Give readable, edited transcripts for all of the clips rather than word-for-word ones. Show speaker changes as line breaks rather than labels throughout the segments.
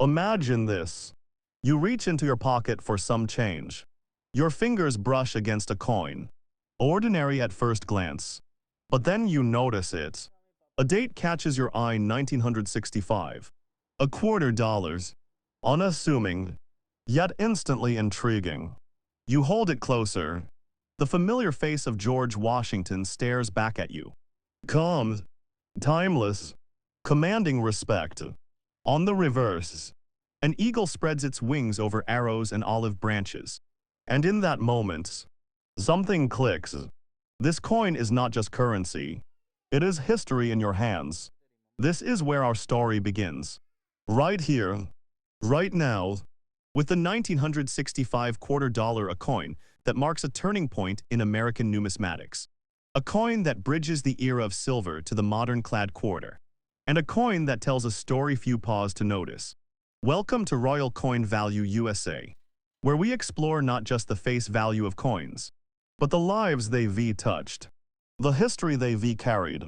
Imagine this. You reach into your pocket for some change. Your fingers brush against a coin. Ordinary at first glance. But then you notice it. A date catches your eye: 1965. A $quarter. Unassuming, yet instantly intriguing. You hold it closer. The familiar face of George Washington stares back at you. Calm, timeless, commanding respect. On the reverse, an eagle spreads its wings over arrows and olive branches. And in that moment, something clicks. This coin is not just currency. It is history in your hands. This is where our story begins. Right here, right now, with the 1965 $quarter, a coin that marks a turning point in American numismatics. A coin that bridges the era of silver to the modern clad quarter. And a coin that tells a story few pause to notice. Welcome to Royal Coin Value USA, where we explore not just the face value of coins, but the lives they've touched, the history they've carried,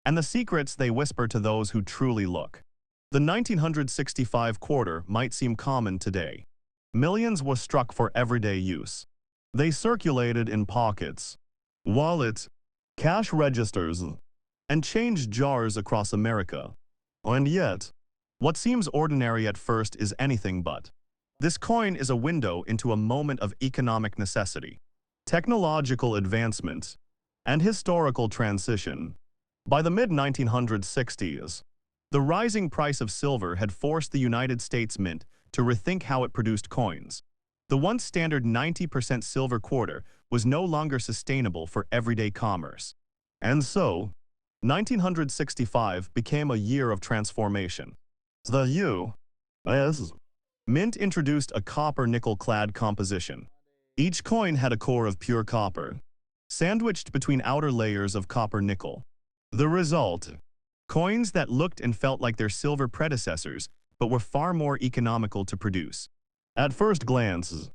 and the secrets they whisper to those who truly look. The 1965 quarter might seem common today. Millions were struck for everyday use. They circulated in pockets, wallets, cash registers, and change jars across America. And yet, what seems ordinary at first is anything but. This coin is a window into a moment of economic necessity, technological advancement, and historical transition. By the mid-1960s, the rising price of silver had forced the United States Mint to rethink how it produced coins. The once standard 90% silver quarter was no longer sustainable for everyday commerce. And so, 1965 became a year of transformation. The U.S. Mint introduced a copper-nickel-clad composition. Each coin had a core of pure copper, sandwiched between outer layers of copper-nickel. The result: coins that looked and felt like their silver predecessors, but were far more economical to produce. At first glance,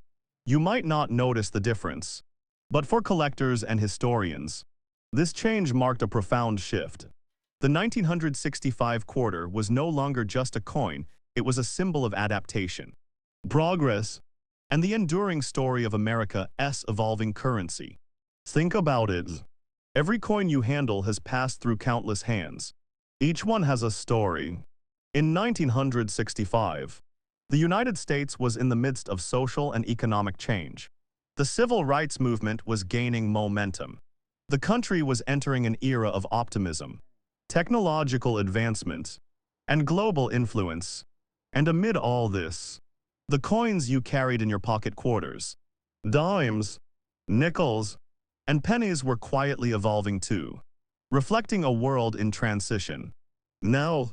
you might not notice the difference, but for collectors and historians, this change marked a profound shift. The 1965 quarter was no longer just a coin, it was a symbol of adaptation, progress, and the enduring story of America's evolving currency. Think about it. Every coin you handle has passed through countless hands. Each one has a story. In 1965, the United States was in the midst of social and economic change. The civil rights movement was gaining momentum. The country was entering an era of optimism, technological advancement, and global influence. And amid all this, the coins you carried in your pocket quarters, dimes, nickels, and pennies were quietly evolving too, reflecting a world in transition. Now,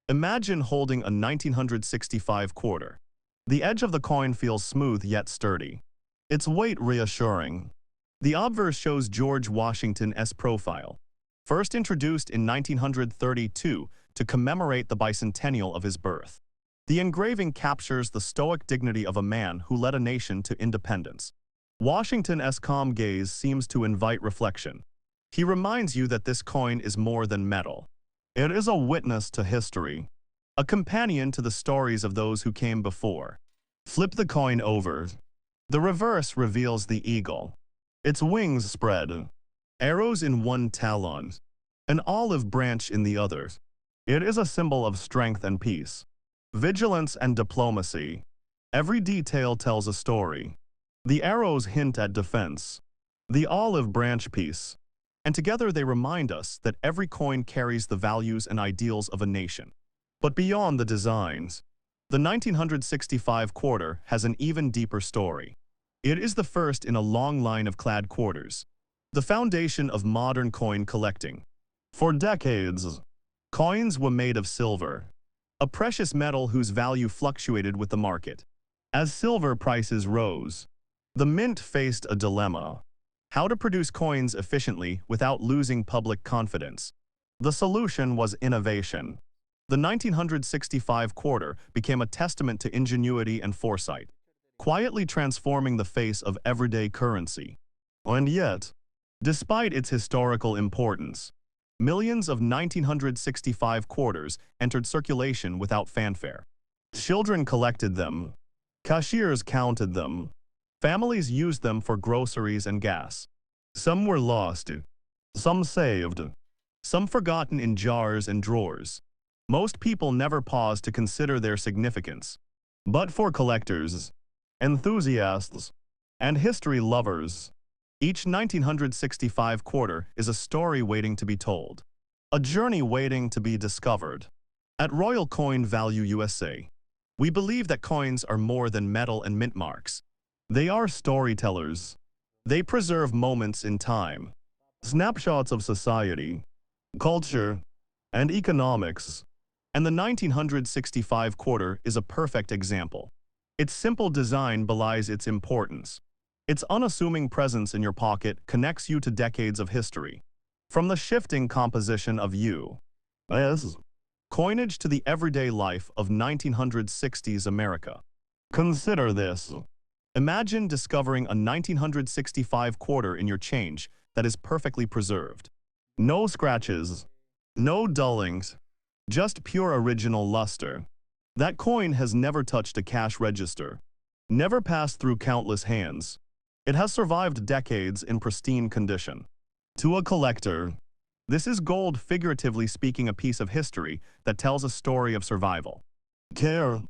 imagine holding a 1965 quarter. The edge of the coin feels smooth yet sturdy, its weight reassuring. The obverse shows George Washington's profile, first introduced in 1932 to commemorate the bicentennial of his birth. The engraving captures the stoic dignity of a man who led a nation to independence. Washington's calm gaze seems to invite reflection. He reminds you that this coin is more than metal. It is a witness to history, a companion to the stories of those who came before. Flip the coin over. The reverse reveals the eagle. Its wings spread, arrows in one talon, an olive branch in the other. It is a symbol of strength and peace, vigilance and diplomacy. Every detail tells a story. The arrows hint at defense, the olive branch peace, and together they remind us that every coin carries the values and ideals of a nation. But beyond the designs, the 1965 quarter has an even deeper story. It is the first in a long line of clad quarters, the foundation of modern coin collecting. For decades, coins were made of silver, a precious metal whose value fluctuated with the market. As silver prices rose, the mint faced a dilemma: how to produce coins efficiently without losing public confidence. The solution was innovation. The 1965 quarter became a testament to ingenuity and foresight, quietly transforming the face of everyday currency. And yet, despite its historical importance, millions of 1965 quarters entered circulation without fanfare. Children collected them. Cashiers counted them. Families used them for groceries and gas. Some were lost. Some saved. Some forgotten in jars and drawers. Most people never paused to consider their significance. But for collectors, enthusiasts, and history lovers, each 1965 quarter is a story waiting to be told. A journey waiting to be discovered. At Royal Coin Value USA, we believe that coins are more than metal and mint marks. They are storytellers. They preserve moments in time, snapshots of society, culture, and economics. And the 1965 quarter is a perfect example. Its simple design belies its importance. Its unassuming presence in your pocket connects you to decades of history. From the shifting composition of U.S. coinage to the everyday life of 1960s America. Consider this. Imagine discovering a 1965 quarter in your change that is perfectly preserved. No scratches, no dullings, just pure original luster. That coin has never touched a cash register, never passed through countless hands. It has survived decades in pristine condition. To a collector, this is gold, figuratively speaking, a piece of history that tells a story of survival, care,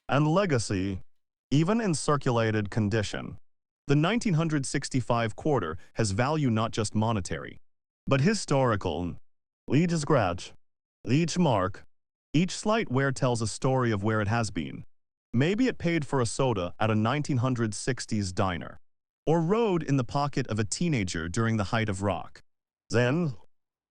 and legacy, even in circulated condition. The 1965 quarter has value not just monetary, but historical. Each scratch, each mark, each slight wear tells a story of where it has been. Maybe it paid for a soda at a 1960s diner, or rode in the pocket of a teenager during the height of rock. Then,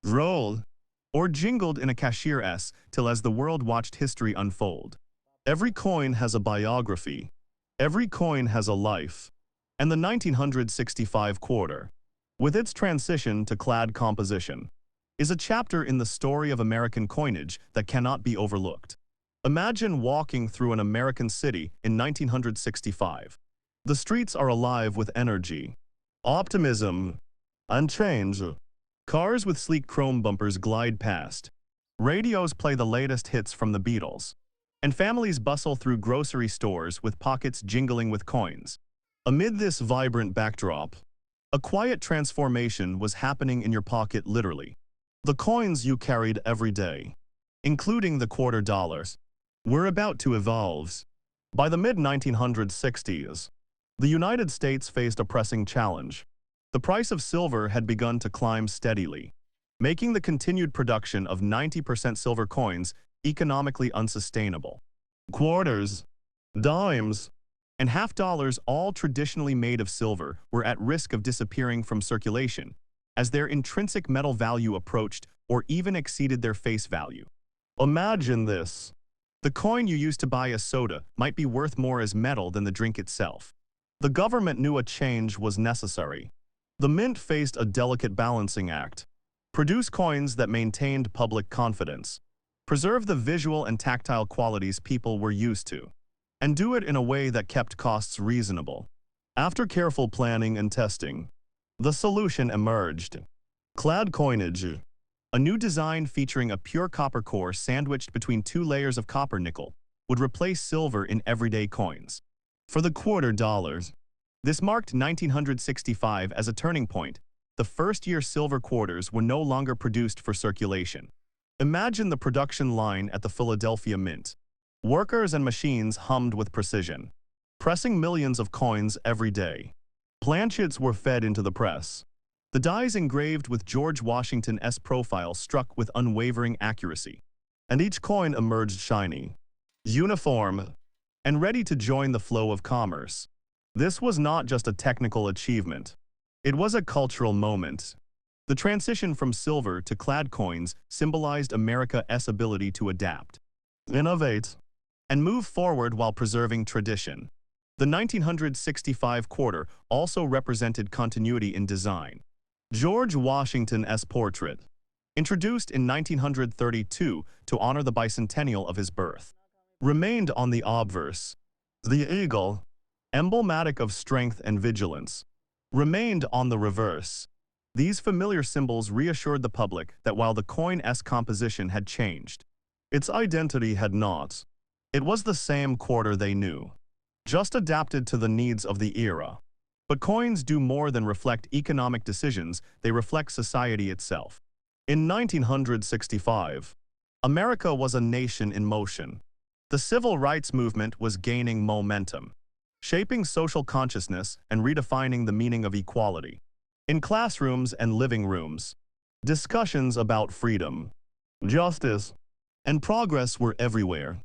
rolled, or jingled in a cashier's till as the world watched history unfold. Every coin has a biography. Every coin has a life. And the 1965 quarter, with its transition to clad composition, is a chapter in the story of American coinage that cannot be overlooked. Imagine walking through an American city in 1965. The streets are alive with energy, optimism, and change. Cars with sleek chrome bumpers glide past. Radios play the latest hits from the Beatles. And families bustle through grocery stores with pockets jingling with coins. Amid this vibrant backdrop, a quiet transformation was happening in your pocket literally. The coins you carried every day, including the quarter dollars, were about to evolve. By the mid-1960s, the United States faced a pressing challenge. The price of silver had begun to climb steadily, making the continued production of 90% silver coins economically unsustainable. Quarters, dimes, and half dollars, all traditionally made of silver, were at risk of disappearing from circulation as their intrinsic metal value approached or even exceeded their face value. Imagine this. The coin you used to buy a soda might be worth more as metal than the drink itself. The government knew a change was necessary. The mint faced a delicate balancing act. Produce coins that maintained public confidence, preserve the visual and tactile qualities people were used to, and do it in a way that kept costs reasonable. After careful planning and testing, the solution emerged. Clad coinage, a new design featuring a pure copper core sandwiched between two layers of copper nickel, would replace silver in everyday coins. For the quarter dollars, this marked 1965 as a turning point. The first-year silver quarters were no longer produced for circulation. Imagine the production line at the Philadelphia Mint. Workers and machines hummed with precision, pressing millions of coins every day. Planchets were fed into the press. The dies engraved with George Washington's profile struck with unwavering accuracy, and each coin emerged shiny, uniform, and ready to join the flow of commerce. This was not just a technical achievement. It was a cultural moment. The transition from silver to clad coins symbolized America's ability to adapt, innovate, and move forward while preserving tradition. The 1965 quarter also represented continuity in design. George Washington's portrait, introduced in 1932 to honor the bicentennial of his birth, remained on the obverse. The eagle, emblematic of strength and vigilance, remained on the reverse. These familiar symbols reassured the public that while the coin's composition had changed, its identity had not. It was the same quarter they knew, just adapted to the needs of the era. But coins do more than reflect economic decisions, they reflect society itself. In 1965, America was a nation in motion. The civil rights movement was gaining momentum, shaping social consciousness and redefining the meaning of equality. In classrooms and living rooms, discussions about freedom, justice, and progress were everywhere.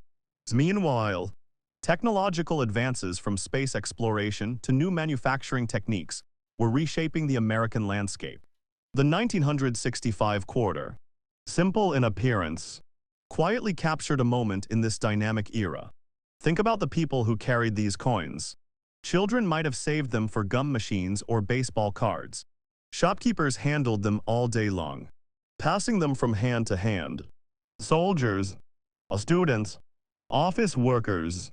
Meanwhile, technological advances from space exploration to new manufacturing techniques were reshaping the American landscape. The 1965 quarter, simple in appearance, quietly captured a moment in this dynamic era. Think about the people who carried these coins. Children might have saved them for gum machines or baseball cards. Shopkeepers handled them all day long, passing them from hand to hand. Soldiers, students, office workers,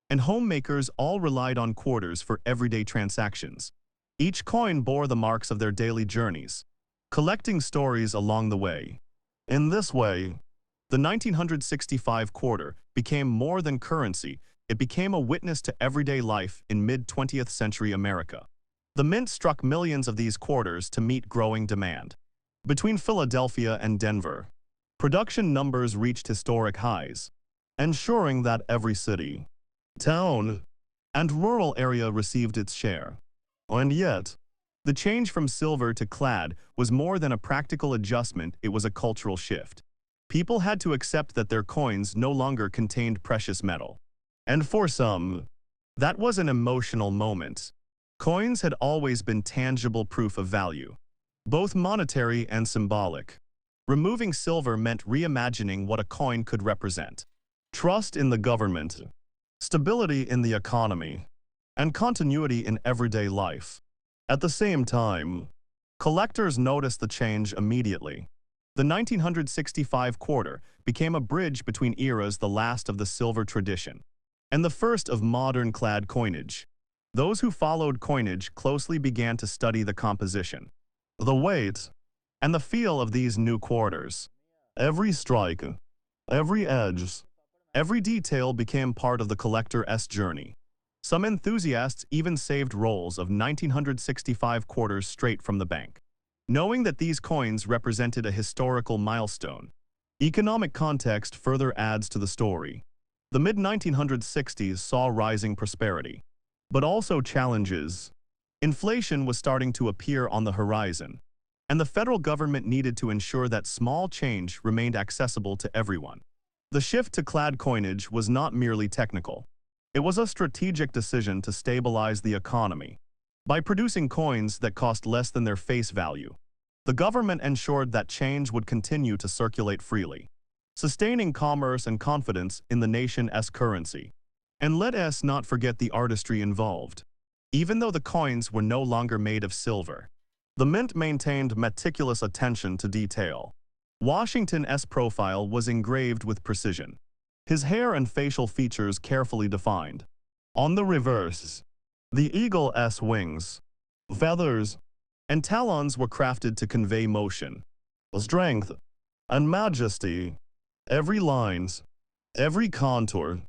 and homemakers all relied on quarters for everyday transactions. Each coin bore the marks of their daily journeys, collecting stories along the way. In this way, the 1965 quarter became more than currency, it became a witness to everyday life in mid-20th century America. The mint struck millions of these quarters to meet growing demand. Between Philadelphia and Denver, production numbers reached historic highs, ensuring that every city, town, and rural area received its share. And yet, the change from silver to clad was more than a practical adjustment, it was a cultural shift. People had to accept that their coins no longer contained precious metal. And for some, that was an emotional moment. Coins had always been tangible proof of value, both monetary and symbolic. Removing silver meant reimagining what a coin could represent. Trust in the government, stability in the economy, and continuity in everyday life. At the same time, collectors noticed the change immediately. The 1965 quarter became a bridge between eras, the last of the silver tradition and the first of modern clad coinage. Those who followed coinage closely began to study the composition, the weight, and the feel of these new quarters. Every strike, every edge, every detail became part of the collector's journey. Some enthusiasts even saved rolls of 1965 quarters straight from the bank, knowing that these coins represented a historical milestone. Economic context further adds to the story. The mid-1960s saw rising prosperity, but also challenges. Inflation was starting to appear on the horizon, and the federal government needed to ensure that small change remained accessible to everyone. The shift to clad coinage was not merely technical. It was a strategic decision to stabilize the economy. By producing coins that cost less than their face value, the government ensured that change would continue to circulate freely, sustaining commerce and confidence in the nation's currency. And let us not forget the artistry involved. Even though the coins were no longer made of silver, the mint maintained meticulous attention to detail. Washington's profile was engraved with precision, his hair and facial features carefully defined. On the reverse, the eagle's wings, feathers, and talons were crafted to convey motion, strength, and majesty. Every lines, every contour,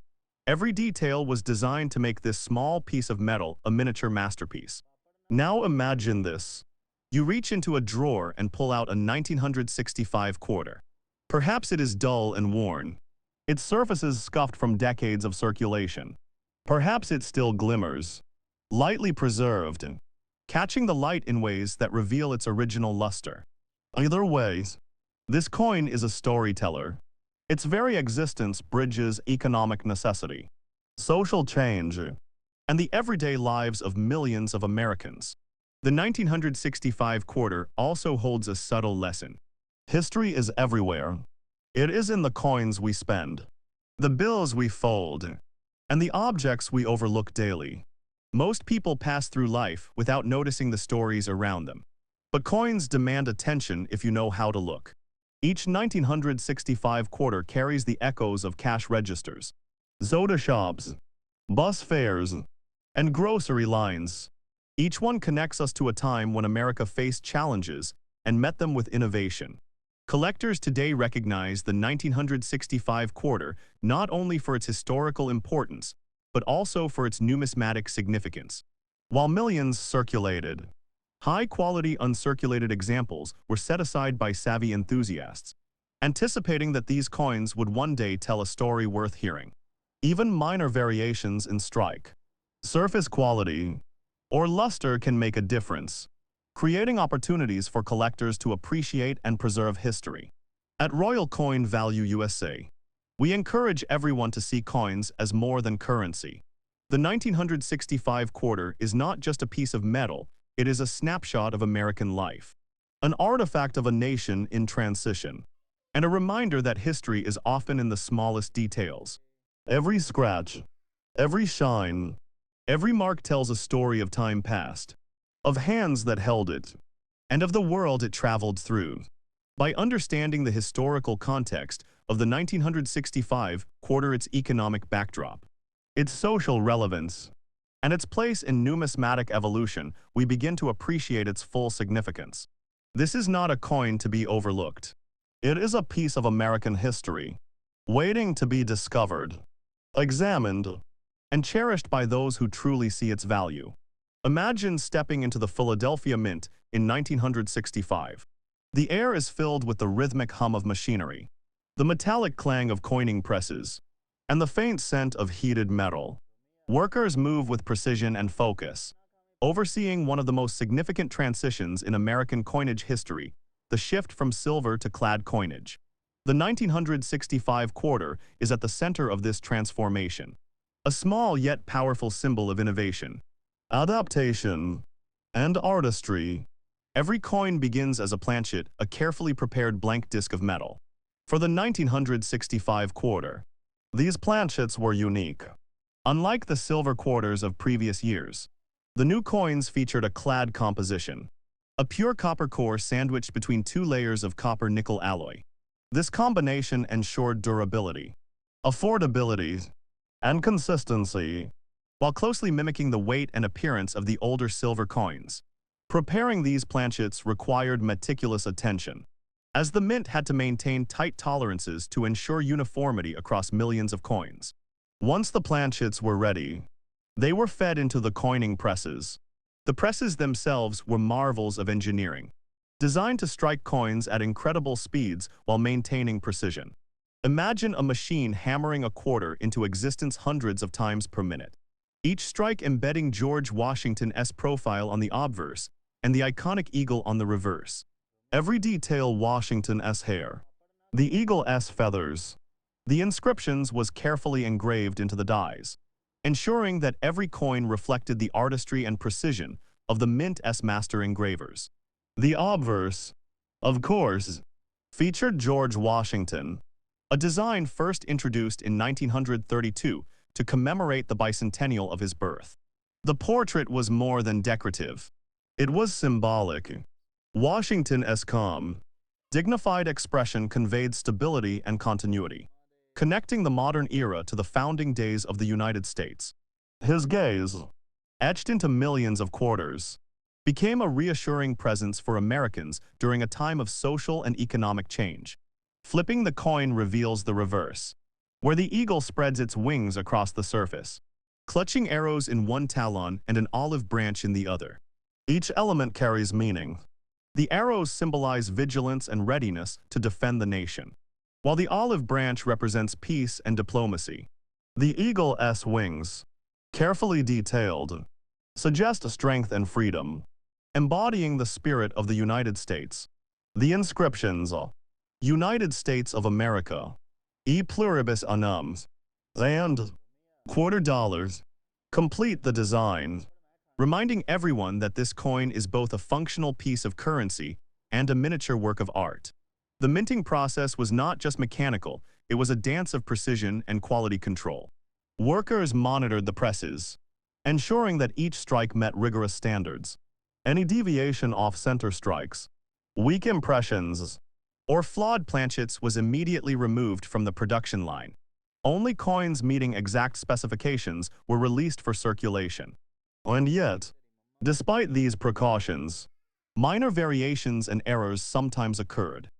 every detail was designed to make this small piece of metal a miniature masterpiece. Now imagine this. You reach into a drawer and pull out a 1965 quarter. Perhaps it is dull and worn, its surfaces scuffed from decades of circulation. Perhaps it still glimmers, lightly preserved, catching the light in ways that reveal its original luster. Either way, this coin is a storyteller. Its very existence bridges economic necessity, social change, and the everyday lives of millions of Americans. The 1965 quarter also holds a subtle lesson. History is everywhere. It is in the coins we spend, the bills we fold, and the objects we overlook daily. Most people pass through life without noticing the stories around them. But coins demand attention if you know how to look. Each 1965 quarter carries the echoes of cash registers, soda shops, bus fares, and grocery lines. Each one connects us to a time when America faced challenges and met them with innovation. Collectors today recognize the 1965 quarter not only for its historical importance, but also for its numismatic significance. While millions circulated, high-quality uncirculated examples were set aside by savvy enthusiasts, anticipating that these coins would one day tell a story worth hearing. Even minor variations in strike, surface quality, or luster can make a difference, creating opportunities for collectors to appreciate and preserve history. At Royal Coin Value USA, we encourage everyone to see coins as more than currency. The 1965 quarter is not just a piece of metal, it is a snapshot of American life, an artifact of a nation in transition, and a reminder that history is often in the smallest details. Every scratch, every shine, every mark tells a story of time past, of hands that held it, and of the world it traveled through. By understanding the historical context of the 1965 quarter, its economic backdrop, its social relevance, and its place in numismatic evolution, we begin to appreciate its full significance. This is not a coin to be overlooked. It is a piece of American history, waiting to be discovered, examined, and cherished by those who truly see its value. Imagine stepping into the Philadelphia Mint in 1965. The air is filled with the rhythmic hum of machinery, the metallic clang of coining presses, and the faint scent of heated metal. Workers move with precision and focus, overseeing one of the most significant transitions in American coinage history, the shift from silver to clad coinage. The 1965 quarter is at the center of this transformation, a small yet powerful symbol of innovation, adaptation, and artistry. Every coin begins as a planchet, a carefully prepared blank disc of metal. For the 1965 quarter, these planchets were unique. Unlike the silver quarters of previous years, the new coins featured a clad composition, a pure copper core sandwiched between two layers of copper-nickel alloy. This combination ensured durability, affordability, and consistency, while closely mimicking the weight and appearance of the older silver coins. Preparing these planchets required meticulous attention, as the mint had to maintain tight tolerances to ensure uniformity across millions of coins. Once the planchets were ready, they were fed into the coining presses. The presses themselves were marvels of engineering, designed to strike coins at incredible speeds while maintaining precision. Imagine a machine hammering a quarter into existence hundreds of times per minute, each strike embedding George Washington's profile on the obverse and the iconic eagle on the reverse. Every detail: Washington's hair, the eagle's feathers, the inscriptions was carefully engraved into the dies, ensuring that every coin reflected the artistry and precision of the Mint's master engravers. The obverse, of course, featured George Washington, a design first introduced in 1932 to commemorate the bicentennial of his birth. The portrait was more than decorative. It was symbolic. Washington's calm, dignified expression conveyed stability and continuity, connecting the modern era to the founding days of the United States. His gaze, etched into millions of quarters, became a reassuring presence for Americans during a time of social and economic change. Flipping the coin reveals the reverse, where the eagle spreads its wings across the surface, clutching arrows in one talon and an olive branch in the other. Each element carries meaning. The arrows symbolize vigilance and readiness to defend the nation, while the olive branch represents peace and diplomacy. The eagle's wings, carefully detailed, suggest strength and freedom, embodying the spirit of the United States. The inscriptions, United States of America, E pluribus unum, and quarter dollars, complete the design, reminding everyone that this coin is both a functional piece of currency and a miniature work of art. The minting process was not just mechanical, it was a dance of precision and quality control. Workers monitored the presses, ensuring that each strike met rigorous standards. Any deviation off center strikes, weak impressions, or flawed planchets was immediately removed from the production line. Only coins meeting exact specifications were released for circulation. And yet, despite these precautions, minor variations and errors sometimes occurred.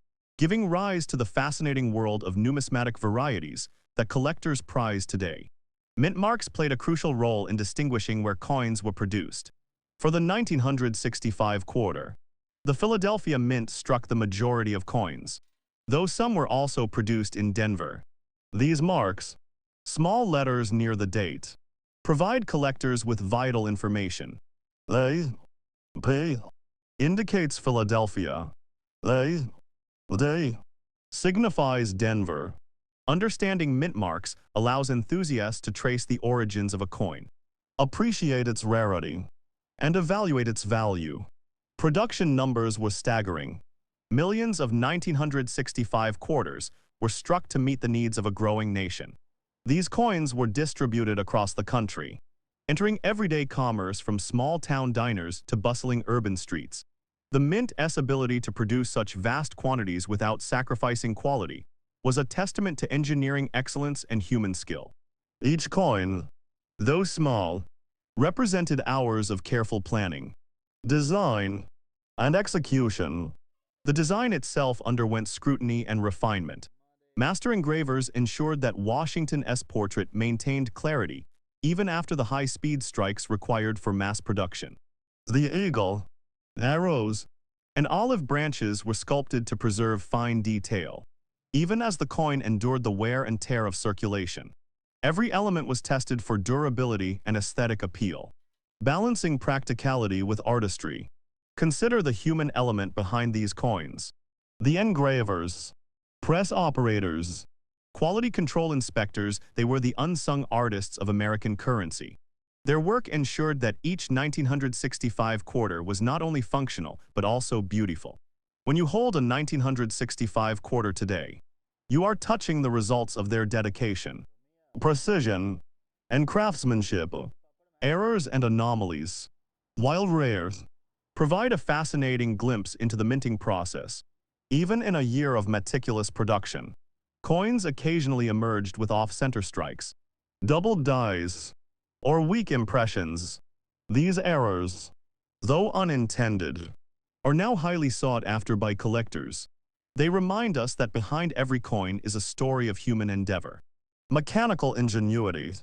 giving rise to the fascinating world of numismatic varieties that collectors prize today. Mint marks played a crucial role in distinguishing where coins were produced. For the 1965 quarter, the Philadelphia Mint struck the majority of coins, though some were also produced in Denver. These marks, small letters near the date, provide collectors with vital information. A, P, indicates Philadelphia. A, D, signifies Denver. Understanding mint marks allows enthusiasts to trace the origins of a coin, appreciate its rarity, and evaluate its value. Production numbers were staggering. Millions of 1965 quarters were struck to meet the needs of a growing nation. These coins were distributed across the country, entering everyday commerce from small-town diners to bustling urban streets. The Mint's ability to produce such vast quantities without sacrificing quality was a testament to engineering excellence and human skill. Each coin, though small, represented hours of careful planning, design, and execution. The design itself underwent scrutiny and refinement. Master engravers ensured that Washington's portrait maintained clarity even after the high-speed strikes required for mass production. The eagle, arrows, and olive branches were sculpted to preserve fine detail, even as the coin endured the wear and tear of circulation. Every element was tested for durability and aesthetic appeal, balancing practicality with artistry. Consider the human element behind these coins. The engravers, press operators, quality control inspectors, they were the unsung artists of American currency. Their work ensured that each 1965 quarter was not only functional, but also beautiful. When you hold a 1965 quarter today, you are touching the results of their dedication, precision, and craftsmanship. Errors and anomalies, while rare, provide a fascinating glimpse into the minting process. Even in a year of meticulous production, coins occasionally emerged with off-center strikes, doubled dies, or weak impressions. These errors, though unintended, are now highly sought after by collectors. They remind us that behind every coin is a story of human endeavor, mechanical ingenuity,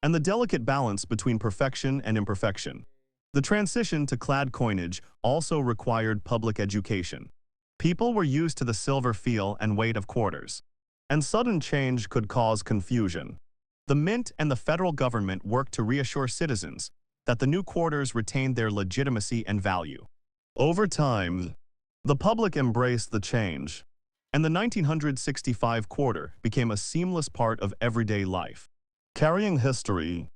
and the delicate balance between perfection and imperfection. The transition to clad coinage also required public education. People were used to the silver feel and weight of quarters, and sudden change could cause confusion. The Mint and the federal government worked to reassure citizens that the new quarters retained their legitimacy and value. Over time, the public embraced the change, and the 1965 quarter became a seamless part of everyday life, carrying history,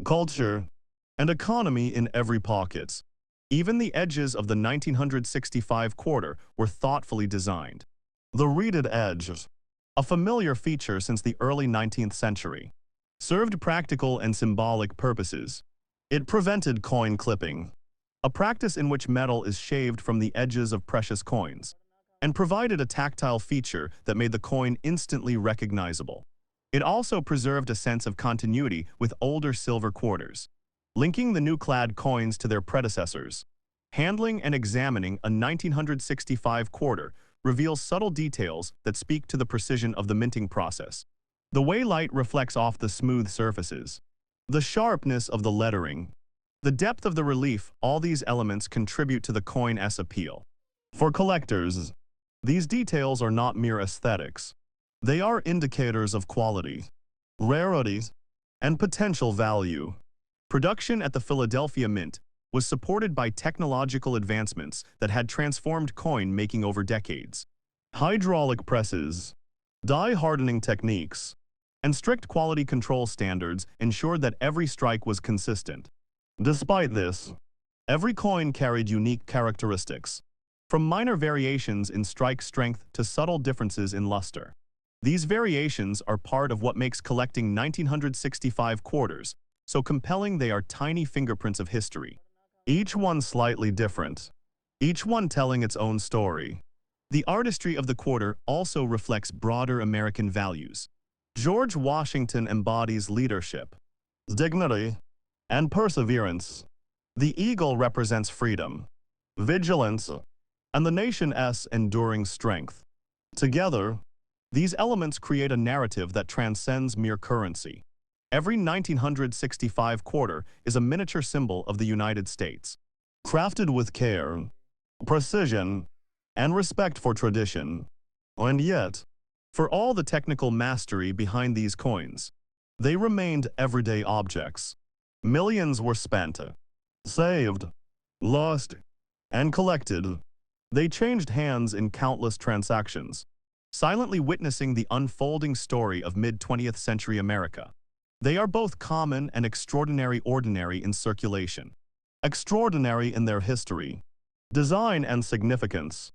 culture, and economy in every pocket. Even the edges of the 1965 quarter were thoughtfully designed. The reeded edge, a familiar feature since the early 19th century, served practical and symbolic purposes. It prevented coin clipping, a practice in which metal is shaved from the edges of precious coins, and provided a tactile feature that made the coin instantly recognizable. It also preserved a sense of continuity with older silver quarters, linking the new clad coins to their predecessors. Handling and examining a 1965 quarter reveals subtle details that speak to the precision of the minting process. The way light reflects off the smooth surfaces, the sharpness of the lettering, the depth of the relief, all these elements contribute to the coin's appeal. For collectors, these details are not mere aesthetics. They are indicators of quality, rarity, and potential value. Production at the Philadelphia Mint was supported by technological advancements that had transformed coin making over decades. Hydraulic presses, die hardening techniques, and strict quality control standards ensured that every strike was consistent. Despite this, every coin carried unique characteristics, from minor variations in strike strength to subtle differences in luster. These variations are part of what makes collecting 1965 quarters so compelling. They are tiny fingerprints of history, each one slightly different, each one telling its own story. The artistry of the quarter also reflects broader American values. George Washington embodies leadership, dignity, and perseverance. The eagle represents freedom, vigilance, and the nation's enduring strength. Together, these elements create a narrative that transcends mere currency. Every 1965 quarter is a miniature symbol of the United States, crafted with care, precision, and respect for tradition. And yet, for all the technical mastery behind these coins, they remained everyday objects. Millions were spent, saved, lost, and collected. They changed hands in countless transactions, silently witnessing the unfolding story of mid-20th century America. They are both common and extraordinary ordinary in circulation. Extraordinary in their history, design, and significance.